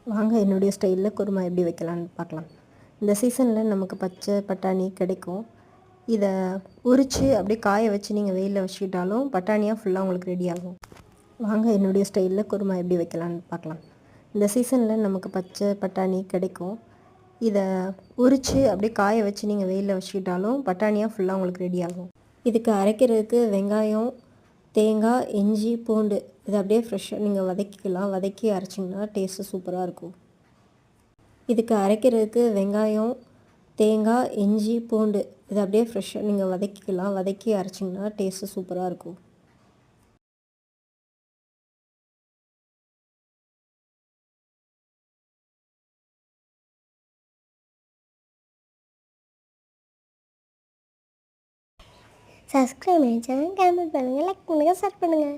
வாங்க என்னுடைய ஸ்டைலில் குருமா எப்படி வைக்கலான்னு பார்க்கலாம். இந்த சீசனில் நமக்கு பச்சை பட்டாணி கிடைக்கும். இதை உரித்து அப்படியே காய வச்சு நீங்கள் வெயிலில் வச்சுக்கிட்டாலும் பட்டாணியாக ஃபுல்லாக உங்களுக்கு ரெடி ஆகும். வாங்க என்னுடைய ஸ்டைலில் குருமா எப்படி வைக்கலான்னு பார்க்கலாம். இந்த சீசனில் நமக்கு பச்சை பட்டாணி கிடைக்கும். இதை உரித்து அப்படியே காய வச்சு நீங்கள் வெயிலில் வச்சுக்கிட்டாலும் பட்டாணியாக ஃபுல்லாக உங்களுக்கு ரெடி ஆகும். இதுக்கு அரைக்கிறதுக்கு வெங்காயம், தேங்காய், இஞ்சி, பூண்டு இதை அப்படியே ஃப்ரெஷ்ஷாக நீங்கள் வதக்கிக்கலாம். வதக்கி அரைச்சிங்கன்னா டேஸ்ட்டு சூப்பராக இருக்கும். இதுக்கு அரைக்கிறதுக்கு வெங்காயம், தேங்காய், இஞ்சி, பூண்டு இதை அப்படியே ஃப்ரெஷ்ஷாக நீங்கள் வதக்கிக்கலாம். வதக்கி அரைச்சிங்கன்னா டேஸ்ட்டு சூப்பராக இருக்கும். சப்ஸ்கிரைப் பண்ணி சேனல் கமெண்ட் பண்ணுங்கள், லைக் பண்ணுங்கள், ஷேர் பண்ணுங்கள்.